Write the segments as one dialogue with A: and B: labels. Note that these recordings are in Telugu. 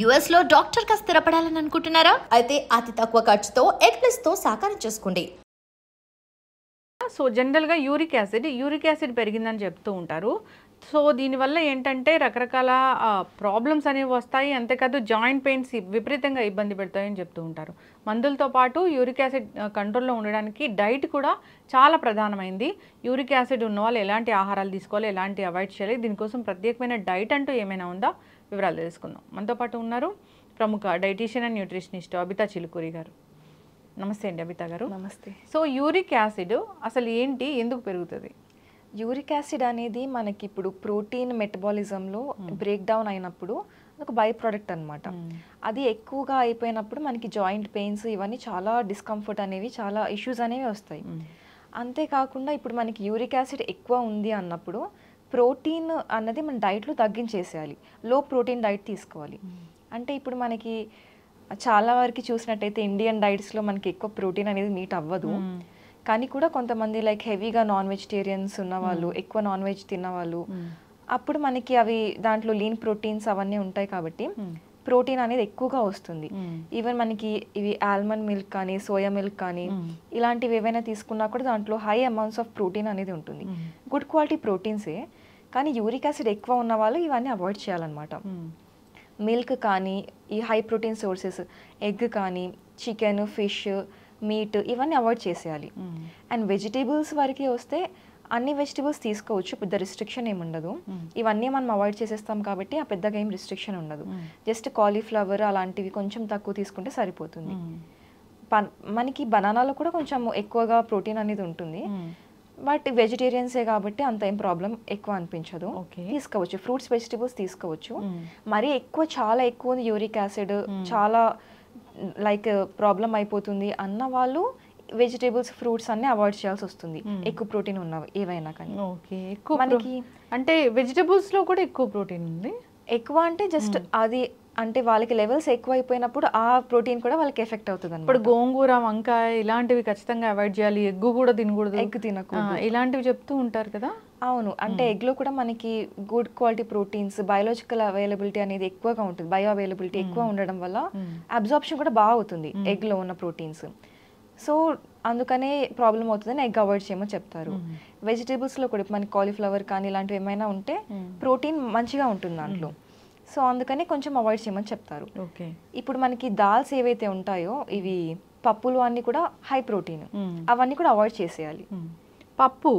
A: యుఎస్ లో డాక్టర్ గా స్థిరపడాలని అనుకుంటున్నారా? అయితే అతి తక్కువ ఖర్చుతో ఎగ్ప్లస్ తో సాకారం చేసుకోండి.
B: సో జనరల్గా యూరిక్ యాసిడ్ పెరిగిందని చెప్తూ ఉంటారు. సో దీనివల్ల ఏంటంటే రకరకాల ప్రాబ్లమ్స్ అనేవి వస్తాయి. అంతేకాదు జాయింట్ పెయిన్స్ విపరీతంగా ఇబ్బంది పెడతాయని చెప్తూ ఉంటారు. మందులతో పాటు యూరిక్ యాసిడ్ కంట్రోల్లో ఉండడానికి డైట్ కూడా చాలా ప్రధానమైంది. యూరిక్ యాసిడ్ ఉన్న వాళ్ళు ఎలాంటి ఆహారాలు తీసుకోవాలి, ఎలాంటి అవాయిడ్ చేయాలి, దీనికోసం ప్రత్యేకమైన డైట్ అంటూ ఏమైనా ఉందా, వివరాలు తెలుసుకుందాం. మనతో పాటు ఉన్నారు ప్రముఖ dietitian and nutritionist Abitha Chilukuri గారు. నమస్తే అండి అబితా గారు.
C: నమస్తే.
B: సో యూరిక్ యాసిడ్ అసలు ఏంటి, ఎందుకు పెరుగుతుంది?
C: యూరిక్ యాసిడ్ అనేది మనకి ఇప్పుడు ప్రోటీన్ మెటబాలిజంలో బ్రేక్ డౌన్ అయినప్పుడు ఒక బై ప్రోడక్ట్ అనమాట. అది ఎక్కువగా అయిపోయినప్పుడు మనకి జాయింట్ పెయిన్స్ ఇవన్నీ చాలా డిస్కంఫర్ట్ అనేవి, చాలా ఇష్యూస్ అనేవి వస్తాయి. అంతేకాకుండా ఇప్పుడు మనకి యూరిక్ యాసిడ్ ఎక్కువ ఉంది అన్నప్పుడు ప్రోటీన్ అన్నది మన డైట్లో తగ్గించేసేయాలి. లో ప్రోటీన్ డైట్ తీసుకోవాలి. అంటే ఇప్పుడు మనకి చాలా వరకు చూసినట్టయితే ఇండియన్ డైట్స్లో మనకి ఎక్కువ ప్రోటీన్ అనేది మీట్ అవ్వదు. కానీ కూడా కొంతమంది లైక్ హెవీగా నాన్ వెజిటేరియన్స్ ఉన్నవాళ్ళు, ఎక్కువ నాన్ వెజ్ తిన్నవాళ్ళు, అప్పుడు మనకి అవి దాంట్లో లీన్ ప్రోటీన్స్ అవన్నీ ఉంటాయి కాబట్టి ప్రోటీన్ అనేది ఎక్కువగా వస్తుంది. ఈవెన్ మనకి ఇవి ఆల్మండ్ మిల్క్ కానీ, సోయా మిల్క్ కానీ ఇలాంటివి ఏవైనా తీసుకున్నా కూడా దాంట్లో హై అమౌంట్స్ ఆఫ్ ప్రోటీన్ అనేది ఉంటుంది. గుడ్ క్వాలిటీ ప్రోటీన్సే, కానీ యూరిక్ యాసిడ్ ఎక్కువ ఉన్న వాళ్ళు ఇవన్నీ అవాయిడ్ చేయాలన్నమాట. మిల్క్ కానీ, ఈ హై ప్రోటీన్ సోర్సెస్ ఎగ్ కానీ, చికెన్, ఫిష్, మీట్ ఇవన్నీ అవాయిడ్ చేసేయాలి. అండ్ వెజిటేబుల్స్ వరకు వస్తే అన్ని వెజిటేబుల్స్ తీసుకోవచ్చు, పెద్ద రిస్ట్రిక్షన్ ఏమి ఉండదు. ఇవన్నీ మనం అవాయిడ్ చేసేస్తాం కాబట్టి ఆ పెద్దగా ఏం రిస్ట్రిక్షన్ ఉండదు. జస్ట్ కాలీఫ్లవర్ అలాంటివి కొంచెం తక్కువ తీసుకుంటే సరిపోతుంది. మనకి బనానాలో కూడా కొంచెం ఎక్కువగా ప్రోటీన్ అనేది ఉంటుంది, బట్ వెజిటేరియన్సే కాబట్టి అంత ఏం ప్రాబ్లం ఎక్కువ అనిపించదు. తీసుకోవచ్చు, ఫ్రూట్స్ వెజిటేబుల్స్ తీసుకోవచ్చు. మరి ఎక్కువ, చాలా ఎక్కువ యూరిక్ యాసిడ్ చాలా లైక్ ప్రాబ్లం అయిపోతుంది అన్న వాళ్ళు వెజిటేబుల్స్, ఫ్రూట్స్ అన్ని అవాయిడ్ చేయాల్సి వస్తుంది, ఎక్కువ ప్రోటీన్ ఉన్నవి ఏవైనా కానీ.
B: మనకి అంటే వెజిటేబుల్స్ లో కూడా ఎక్కువ ప్రోటీన్ ఉంది.
C: ఎక్కువ అంటే జస్ట్ అది అంటే వాళ్ళకి లెవెల్స్ ఎక్కువ అయిపోయినప్పుడు ఆ ప్రోటీన్ కూడా వాళ్ళకి ఎఫెక్ట్ అవుతుంది.
B: ఇప్పుడు గోంగూర, వంకాయ ఇలాంటివి ఖచ్చితంగా అవాయిడ్ చేయాలి, ఎగ్ కూడా తినకూడదు,
C: ఎగ్ తినకూడదు
B: ఇలాంటివి చెప్తూ ఉంటారు కదా.
C: అవును, అంటే ఎగ్ లో కూడా మనకి good quality proteins, biological availability అనేది ఎక్కువగా ఉంటుంది. బయో అవైలబిలిటీ ఎక్కువ ఉండడం వల్ల అబ్జార్ప్షన్ కూడా బాగా అవుతుంది ఎగ్ లో ఉన్న ప్రోటీన్స్. సో అందుకనే ప్రాబ్లం అవుతుందని ఎగ్ అవాయిడ్ చేయమని చెప్తారు. వెజిటేబుల్స్ లో కూడా మనకి కాలీఫ్లవర్ కానీ ఇలాంటివి ఏమైనా ఉంటే ప్రోటీన్ మంచిగా ఉంటుంది దాంట్లో. సో అందుకని కొంచెం అవాయిడ్ చేయమని చెప్తారు. ఇప్పుడు మనకి దాల్స్ ఏవైతే ఉంటాయో, ఇవి పప్పులు అన్ని కూడా హై ప్రోటీన్, అవన్నీ కూడా అవాయిడ్ చేసేయాలి.
B: పప్పు,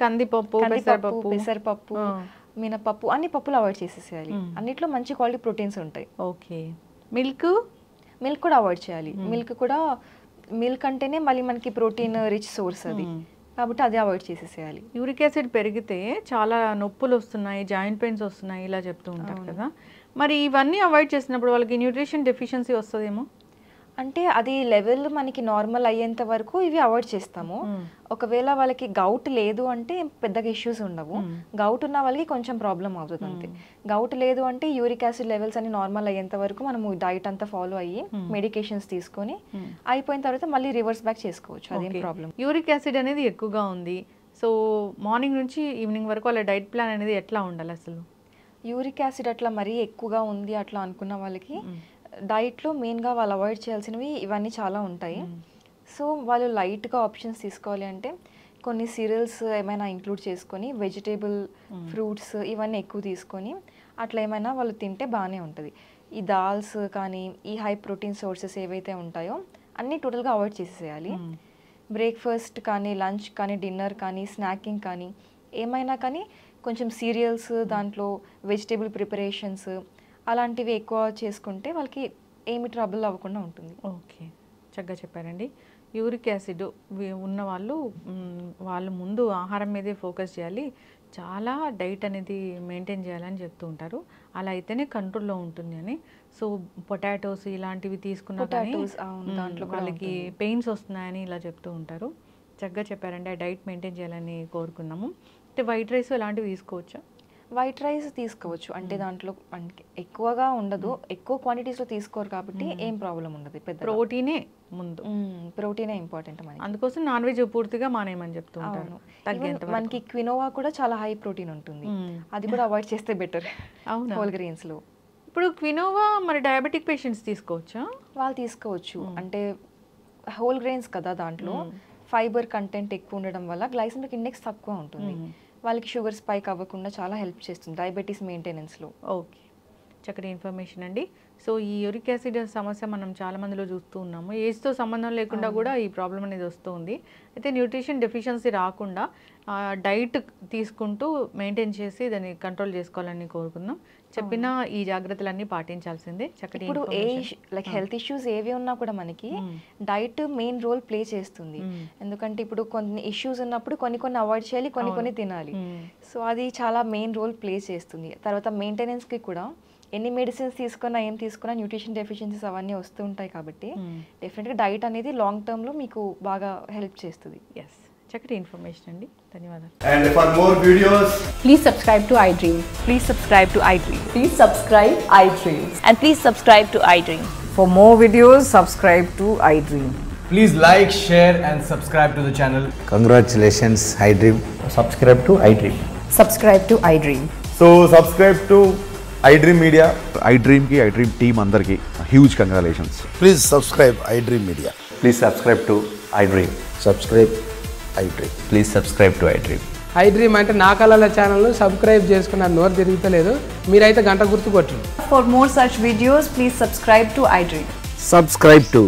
B: కందిపప్పు,
C: పెసరపప్పు, మినపప్పు, అన్ని పప్పులు అవాయిడ్ చేసేసేయాలి. అన్నిట్లో మంచి క్వాలిటీ ప్రోటీన్స్ ఉంటాయి.
B: ఓకే. మిల్క్
C: కూడా అవాయిడ్ చేయాలి. మిల్క్ అంటేనే మళ్ళీ మనకి ప్రోటీన్ రిచ్ సోర్స్ అది, కాబట్టి అది అవాయిడ్ చేసేసేయాలి.
B: యూరిక్ యాసిడ్ పెరిగితే చాలా నొప్పులు వస్తున్నాయి, జాయింట్ పెయిన్స్ వస్తున్నాయి, ఇలా చెప్తూ ఉంటారు కదా. మరి ఇవన్నీ అవాయిడ్ చేసినప్పుడు వాళ్ళకి న్యూట్రిషన్ డెఫిషియన్సీ వస్తుందేమో?
C: అంటే అది లెవెల్ మనకి నార్మల్ అయ్యేంత వరకు ఇవి అవాయిడ్ చేస్తాము. ఒకవేళ వాళ్ళకి గౌట్ లేదు అంటే పెద్దగా ఇష్యూస్ ఉండవు. గౌట్ ఉన్న వాళ్ళకి కొంచెం ప్రాబ్లం అవుతుంది అంతే. గౌట్ లేదు అంటే యూరిక్ యాసిడ్ లెవెల్స్ అని నార్మల్ అయ్యేంత వరకు మనము డైట్ అంతా ఫాలో అయ్యి మెడికేషన్స్ తీసుకొని అయిపోయిన తర్వాత మళ్ళీ రివర్స్ బ్యాక్ చేసుకోవచ్చు, అదేం ప్రాబ్లం.
B: యూరిక్ యాసిడ్ అనేది ఎక్కువగా ఉంది, సో మార్నింగ్ నుంచి ఈవినింగ్ వరకు వాళ్ళ డైట్ ప్లాన్ అనేది ఎట్లా ఉండాలి అసలు?
C: యూరిక్ యాసిడ్ అట్లా మరీ ఎక్కువగా ఉంది అట్లా అనుకున్న వాళ్ళకి డైట్లో మెయిన్గా వాళ్ళు అవాయిడ్ చేయాల్సినవి ఇవన్నీ చాలా ఉంటాయి. సో వాళ్ళు లైట్గా ఆప్షన్స్ తీసుకోవాలి అంటే కొన్ని సీరియల్స్ ఏమైనా ఇంక్లూడ్ చేసుకొని, వెజిటేబుల్, ఫ్రూట్స్ ఇవన్నీ ఎక్కువ తీసుకొని అట్లా ఏమైనా వాళ్ళు తింటే బాగానే ఉంటుంది. ఈ దాల్స్ కానీ, ఈ హై ప్రోటీన్ సోర్సెస్ ఏవైతే ఉంటాయో అన్నీ టోటల్గా అవాయిడ్ చేసేసేయాలి. బ్రేక్ఫాస్ట్ కానీ, లంచ్ కానీ, డిన్నర్ కానీ, స్నాకింగ్ కానీ ఏమైనా కానీ కొంచెం సీరియల్స్, దాంట్లో వెజిటేబుల్ ప్రిపరేషన్స్ అలాంటివి ఎక్కువ చేసుకుంటే వాళ్ళకి ఏమి ట్రబుల్ అవ్వకుండా ఉంటుంది.
B: ఓకే, చక్కగా చెప్పారండి. యూరిక్ యాసిడ్ ఉన్న వాళ్ళు ముందు ఆహారం మీదే ఫోకస్ చేయాలి, చాలా డైట్ అనేది మెయింటైన్ చేయాలని చెప్తూ ఉంటారు. అలా అయితేనే కంట్రోల్లో ఉంటుంది అని. సో పొటాటోస్ ఇలాంటివి తీసుకున్నా కానీ వాళ్ళకి పెయిన్స్ వస్తున్నాయని ఇలా చెప్తూ ఉంటారు. చక్కగా చెప్పారండి. ఆ డైట్ మెయింటైన్ చేయాలని కోరుకున్నాము. అంటే వైట్ రైస్ ఇలాంటివి తీసుకోవచ్చా?
C: వైట్ రైస్ తీసుకోవచ్చు, అంటే దాంట్లో ఎక్కువగా ఉండదు, ఎక్కువ క్వాంటిటీస్లో తీసుకోరు కాబట్టి ఏం ప్రాబ్లం ఉండదు. పెద్ద
B: ప్రోటీనే ముందు,
C: ప్రోటీనే ఇంపార్టెంట్ మనకి.
B: అందుకోసం నాన్ వెజ్ పూర్తిగా మానేయమని చెప్తూ ఉంటారు.
C: మనకి క్వినోవా కూడా చాలా హై ప్రోటీన్ ఉంటుంది, అది కూడా అవాయిడ్ చేస్తే బెటర్ హోల్ గ్రెయిన్స్ లో.
B: ఇప్పుడు క్వినోవా మరి డయాబెటిక్ పేషెంట్స్ తీసుకోవచ్చా?
C: వాళ్ళు తీసుకోవచ్చు. అంటే హోల్ గ్రెయిన్స్ కదా, దాంట్లో ఫైబర్ కంటెంట్ ఎక్కువ ఉండడం వల్ల గ్లైసెమిక్ ఇండెక్స్ తక్కువ ఉంటుంది. వాళ్ళకి షుగర్ స్పైక్ అవ్వకుండా చాలా హెల్ప్ చేస్తుంది డయాబెటీస్ మెయింటెనెన్స్లో.
B: ఓకే, చక్కటి ఇన్ఫర్మేషన్ అండి. సో ఈ యూరిక్ యాసిడ్ సమస్య మనం చాలా మందిలో చూస్తూ ఉన్నాము. ఏజ్తో సంబంధం లేకుండా కూడా ఈ ప్రాబ్లం అనేది వస్తూ ఉంది. అయితే న్యూట్రిషన్ డెఫిషియన్సీ రాకుండా డైట్ తీసుకుంటూ మెయింటైన్ చేసి దాన్ని కంట్రోల్ చేసుకోవాలని కోరుకుందాం. చెప్పిన ఈ జాగ్రత్తలన్నీ పాటించాల్సిందే. చక్కటి
C: ఇప్పుడు ఏజ్ లైక్ హెల్త్ ఇష్యూస్ ఏవి ఉన్నా కూడా మనకి డైట్ మెయిన్ రోల్ ప్లే చేస్తుంది. ఎందుకంటే ఇప్పుడు కొన్ని ఇష్యూస్ ఉన్నప్పుడు కొన్ని అవాయిడ్ చేయాలి, కొన్ని తినాలి. సో అది చాలా మెయిన్ రోల్ ప్లే చేస్తుంది. తర్వాత మెయింటెనెన్స్కి కూడా ఎన్ని మెడిసిన్స్ తీసుకున్నా ఏం తీసుకున్నా న్యూట్రిషన్ డెఫిషియన్సీస్ అవన్నీ వస్తూ ఉంటాయి కాబట్టి డెఫినెట్గా డైట్ అనేది లాంగ్ టర్మ్లో మీకు బాగా హెల్ప్ చేస్తుంది.
B: ఎస్, చక్కటి ఇన్ఫర్మేషన్ అండి. ధన్యవాదాలు.
D: And for more videos,
E: Please subscribe to iDream.
F: Please subscribe to iDream.
E: Please subscribe iDream.
F: And please subscribe to iDream.
E: For more videos, subscribe to iDream.
D: please like, share and subscribe to the channel.
G: Congratulations, iDream.
H: Subscribe to iDream.
E: Subscribe to iDream.
H: So subscribe to iDream Media.
I: iDream ki iDream team andarki huge congratulations.
G: Please subscribe iDream Media.
H: Please subscribe to iDream.
G: Subscribe iDream.
H: Please subscribe to iDream.
J: iDream అంటే నా కళల ఛానల్ సబ్స్క్రైబ్ చేసుకున్న నోరు తిరుగుతలేదు, మీరైతే గంట గుర్తు కొట్టండి.
E: For more such videos, please subscribe to iDream.
H: Subscribe to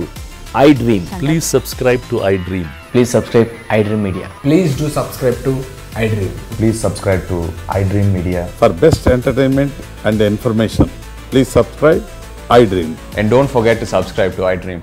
H: iDream.
K: Please subscribe to iDream.
H: Please subscribe iDream Media.
J: Please do subscribe to iDream.
H: Please subscribe to iDream Media.
I: For best entertainment and information, please subscribe iDream.
H: And don't forget to subscribe to iDream.